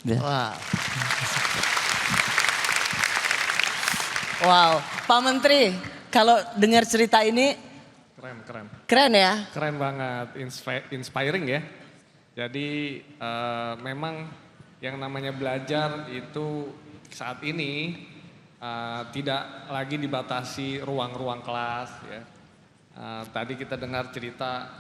Ya. Wow. Wow, Pak Menteri, kalau dengar cerita ini keren ya? Keren banget, inspiring ya. Jadi memang yang namanya belajar itu saat ini tidak lagi dibatasi ruang-ruang kelas ya. Tadi kita dengar cerita,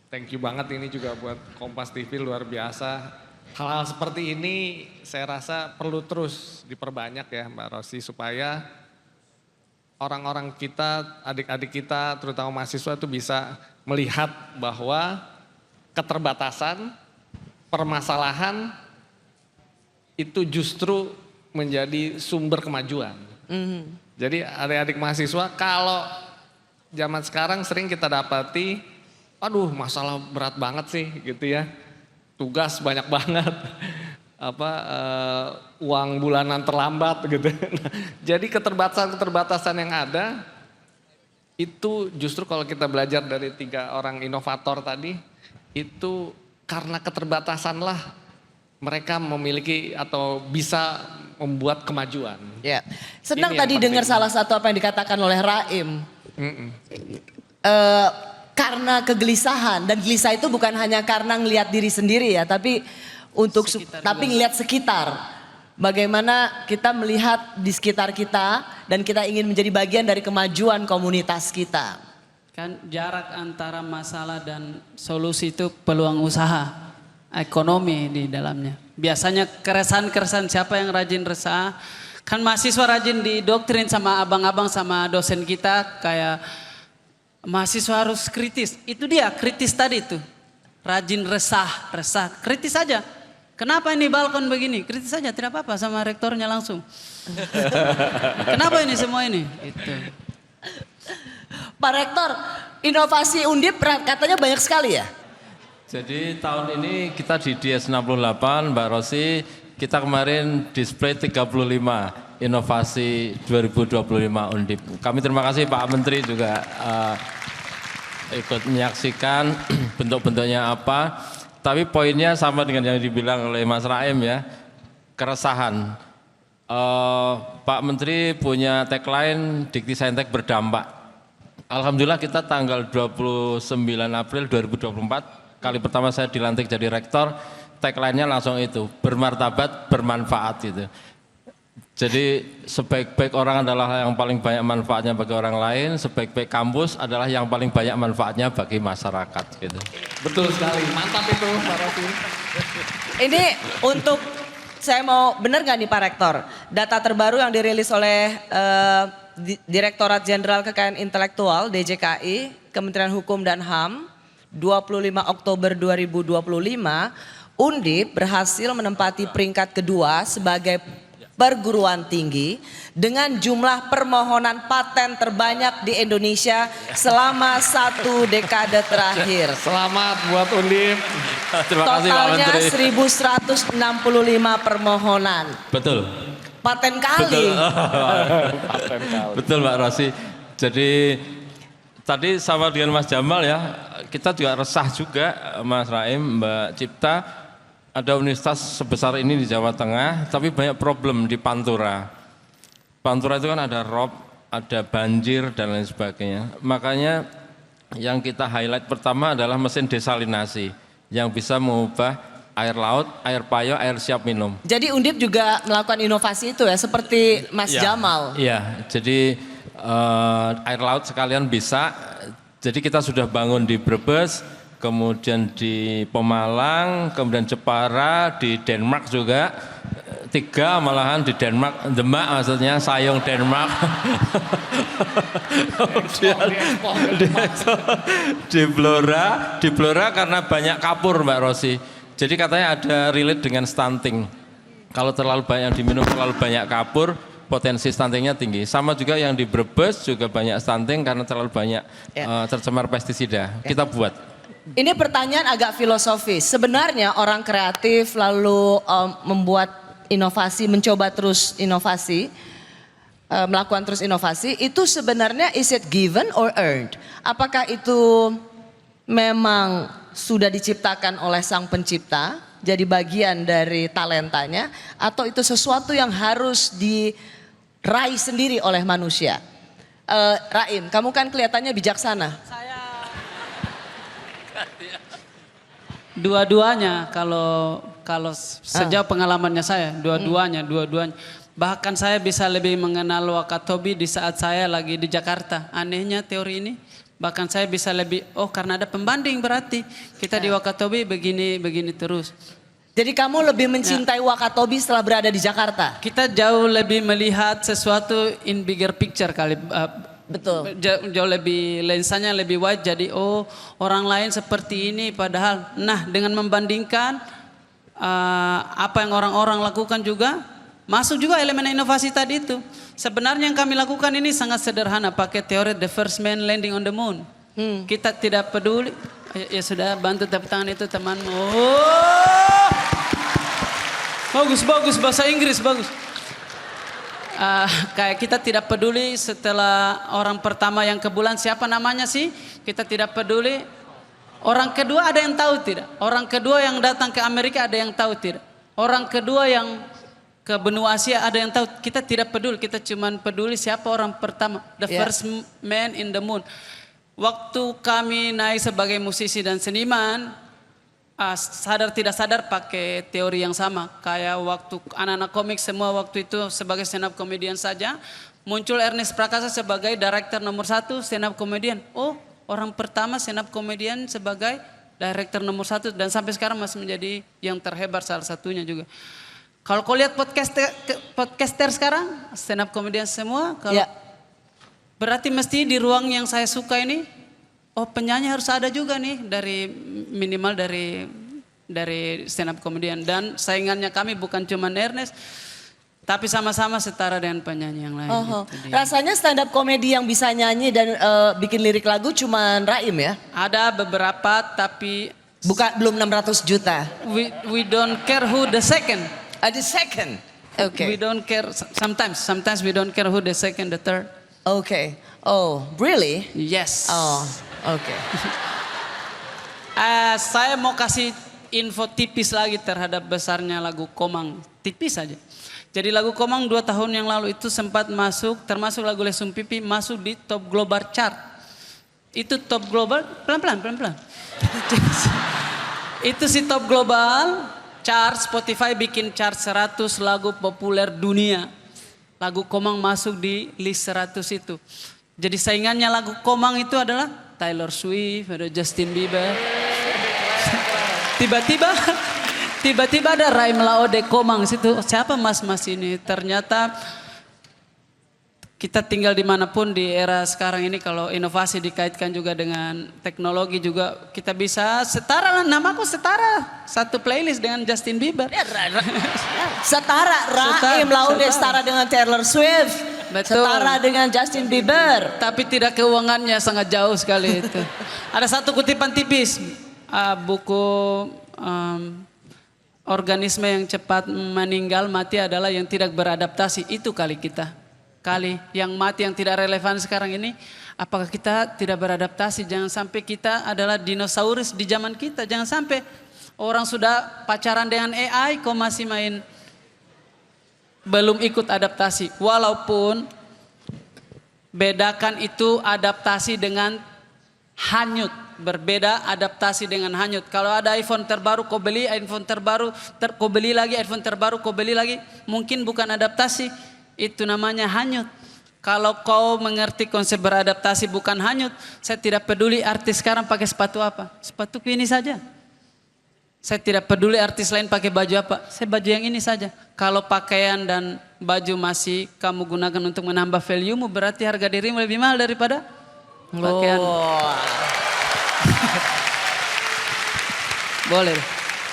thank you banget ini juga buat Kompas TV, luar biasa. Hal-hal seperti ini saya rasa perlu terus diperbanyak ya Mbak Rosi, supaya orang-orang kita, adik-adik kita, terutama mahasiswa itu bisa melihat bahwa keterbatasan, permasalahan itu justru menjadi sumber kemajuan. Jadi adik-adik mahasiswa, kalau zaman sekarang sering kita dapati, aduh masalah berat banget sih gitu ya. Tugas banyak banget, uang bulanan terlambat gitu. Jadi keterbatasan-keterbatasan yang ada itu justru kalau kita belajar dari 3 orang inovator tadi, itu karena keterbatasanlah mereka memiliki atau bisa membuat kemajuan. Ya. Senang Ini yang tadi dengar penting. salah satu apa yang dikatakan oleh Raim. Karena kegelisahan, dan gelisah itu bukan hanya karena ngelihat diri sendiri ya, tapi untuk ngelihat sekitar. Bagaimana kita melihat di sekitar kita dan kita ingin menjadi bagian dari kemajuan komunitas kita. Kan jarak antara masalah dan solusi itu peluang usaha, ekonomi di dalamnya. Biasanya keresahan-keresahan siapa yang rajin resah, kan mahasiswa rajin didoktrin sama abang-abang sama dosen kita kayak mahasiswa harus kritis. Itu dia kritis tadi tuh. Rajin resah, kritis saja. Kenapa ini balkon begini? Kritis saja, tidak apa-apa sama rektornya langsung. Kenapa ini semua ini? Itu. Pak Rektor, inovasi Undip katanya banyak sekali ya? Jadi tahun ini kita di DS 68 Mbak Rosi, kita kemarin display 35 inovasi 2025 Undip. Kami terima kasih Pak Menteri juga ikut menyaksikan bentuk-bentuknya apa. Tapi poinnya sama dengan yang dibilang oleh Mas Raim ya, keresahan. Pak Menteri punya tagline Dikti Saintek berdampak. Alhamdulillah kita tanggal 29 April 2024, kali pertama saya dilantik jadi rektor, tagline-nya langsung itu, bermartabat, bermanfaat gitu. Jadi sebaik-baik orang adalah yang paling banyak manfaatnya bagi orang lain, sebaik-baik kampus adalah yang paling banyak manfaatnya bagi masyarakat gitu. Betul sekali, mantap itu Mbak Rosi. Ini untuk, saya mau benar nggak nih Pak Rektor, data terbaru yang dirilis oleh Direktorat Jenderal Kekayaan Intelektual DJKI, Kementerian Hukum dan HAM, 25 Oktober 2025, Undip berhasil menempati peringkat kedua sebagai perguruan tinggi dengan jumlah permohonan paten terbanyak di Indonesia selama 1 dekade terakhir. Selamat buat Undip. Terima kasih Pak Totalnya Menteri. 1165 permohonan. Betul. Paten kali. Betul Mbak Rosi. Jadi tadi sama dengan Mas Jamal ya, kita juga resah juga Mas Raim, Mbak Cipta, ada universitas sebesar ini di Jawa Tengah, tapi banyak problem di Pantura. Pantura itu kan ada rob, ada banjir dan lain sebagainya. Makanya yang kita highlight pertama adalah mesin desalinasi yang bisa mengubah air laut, air payau, air siap minum. Jadi Undip juga melakukan inovasi itu ya, seperti Mas Jamal. Iya, jadi air laut sekalian bisa. Jadi kita sudah bangun di Brebes, kemudian di Pemalang, kemudian Jepara, di Denmark juga. 3 malahan di Denmark, Demak maksudnya, Sayong Denmark. Kemudian di Blora karena banyak kapur Mbak Rosi. Jadi katanya ada relate dengan stunting. Kalau terlalu banyak diminum, terlalu banyak kapur, potensi stuntingnya tinggi. Sama juga yang di Brebes juga banyak stunting karena terlalu banyak tercemar pestisida. Kita buat. Ini pertanyaan agak filosofis. Sebenarnya orang kreatif lalu membuat inovasi, mencoba terus inovasi, melakukan terus inovasi, itu sebenarnya is it given or earned? Apakah itu memang sudah diciptakan oleh sang pencipta jadi bagian dari talentanya atau itu sesuatu yang harus diraih sendiri oleh manusia? Raim, kamu kan kelihatannya bijaksana. Dua-duanya kalau sejauh pengalamannya saya, dua-duanya. Bahkan saya bisa lebih mengenal Wakatobi di saat saya lagi di Jakarta. Anehnya teori ini. Bahkan saya bisa lebih, karena ada pembanding berarti kita di Wakatobi begini terus. Jadi kamu lebih mencintai Wakatobi setelah berada di Jakarta? Kita jauh lebih melihat sesuatu in bigger picture kali. Betul. Jauh lebih lensanya lebih wide, jadi orang lain seperti ini padahal dengan membandingkan apa yang orang-orang lakukan juga masuk juga elemen inovasi tadi itu. Sebenarnya yang kami lakukan ini sangat sederhana, pakai teori the first man landing on the moon. Kita tidak peduli, ya sudah, bantu tepuk tangan itu temanmu. Bagus bahasa Inggris bagus. Kayak kita tidak peduli setelah orang pertama yang ke bulan siapa namanya sih, kita tidak peduli. Orang kedua ada yang tahu tidak? Orang kedua yang datang ke Amerika ada yang tahu tidak? Orang kedua yang ke benua Asia ada yang tahu? Kita tidak peduli, kita cuma peduli siapa orang pertama, the first man in the moon. Waktu kami naik sebagai musisi dan seniman, sadar tidak sadar pakai teori yang sama. Kayak waktu anak-anak komik semua waktu itu sebagai stand up comedian saja, muncul Ernest Prakasa sebagai director nomor 1 stand up comedian. Orang pertama stand up comedian sebagai director nomor 1 dan sampai sekarang masih menjadi yang terhebat salah satunya juga. Kalau kau lihat podcaster sekarang stand up comedian semua, berarti mesti di ruang yang saya suka ini penyanyi harus ada juga nih minimal dari stand up comedian, dan saingannya kami bukan cuma Ernest tapi sama-sama setara dengan penyanyi yang lain. Rasanya stand up comedy yang bisa nyanyi dan bikin lirik lagu cuma Raim ya? Ada beberapa tapi belum 600 juta. We don't care who the second. The second. Okay. We don't care, sometimes we don't care who the second, the third. Okay. Oh, really? Yes. Oh, okay. Saya mau kasih info tipis lagi terhadap besarnya lagu Komang. Tipis saja. Jadi lagu Komang 2 tahun yang lalu itu sempat masuk, termasuk lagu Lesung Pipi, masuk di top global chart. Itu top global, pelan-pelan. Itu si top global chart, Spotify bikin chart 100 lagu populer dunia. Lagu Komang masuk di list 100 itu. Jadi saingannya lagu Komang itu adalah Taylor Swift, ada Justin Bieber. Tiba-tiba ada Raim Laode Komang situ. Siapa mas ini? Ternyata kita tinggal dimanapun di era sekarang ini, kalau inovasi dikaitkan juga dengan teknologi juga kita bisa setara lah. Namaku setara, satu playlist dengan Justin Bieber. Setara, Raim Laode setara dengan Taylor Swift. Betul. Setara dengan Justin Bieber. Tapi tidak keuangannya, sangat jauh sekali itu. Ada satu kutipan tipis, buku organisme yang cepat meninggal mati adalah yang tidak beradaptasi. Itu kali yang mati yang tidak relevan sekarang ini. Apakah kita tidak beradaptasi? Jangan sampai kita adalah dinosaurus di zaman kita. Jangan sampai orang sudah pacaran dengan AI kok masih main, belum ikut adaptasi. Walaupun bedakan itu adaptasi dengan hanyut. Berbeda adaptasi dengan hanyut. Kalau ada iPhone terbaru kau beli, iPhone terbaru kau beli lagi, iPhone terbaru kau beli lagi, mungkin bukan adaptasi, itu namanya hanyut. Kalau kau mengerti konsep beradaptasi bukan hanyut, saya tidak peduli artis sekarang pakai sepatu apa, sepatu ini saja. Saya tidak peduli artis lain pakai baju apa, saya baju yang ini saja. Kalau pakaian dan baju masih kamu gunakan untuk menambah value-mu, berarti harga dirimu lebih mahal daripada pakaian. Boleh.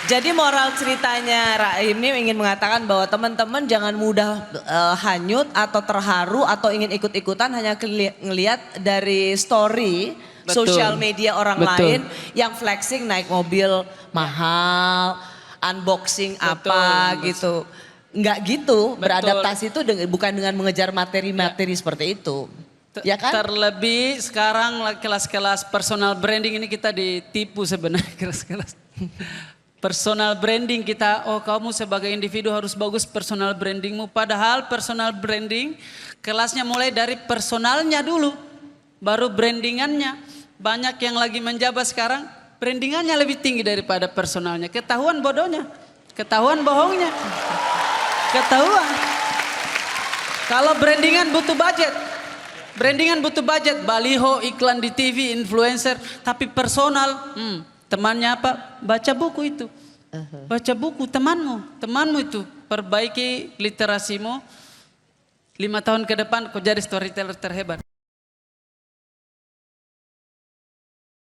Jadi moral ceritanya Raim ini ingin mengatakan bahwa teman-teman jangan mudah hanyut atau terharu atau ingin ikut-ikutan hanya ngelihat dari story sosial media orang lain yang flexing naik mobil mahal, unboxing apa gitu. Enggak gitu, beradaptasi itu bukan dengan mengejar materi-materi seperti itu. Ya kan? Terlebih sekarang kelas-kelas personal branding ini kita ditipu sebenarnya, kelas-kelas. Personal branding kita, oh kamu sebagai individu harus bagus personal brandingmu. Padahal personal branding kelasnya mulai dari personalnya dulu, baru brandingannya. Banyak yang lagi menjabat sekarang, brandingannya lebih tinggi daripada personalnya. Ketahuan bodohnya, ketahuan bohongnya, ketahuan. Kalau brandingan butuh budget, baliho, iklan di TV, influencer, tapi personal, temannya apa? Baca buku itu. Baca buku temanmu itu. Perbaiki literasimu. 5 tahun ke depan kau jadi storyteller terhebat.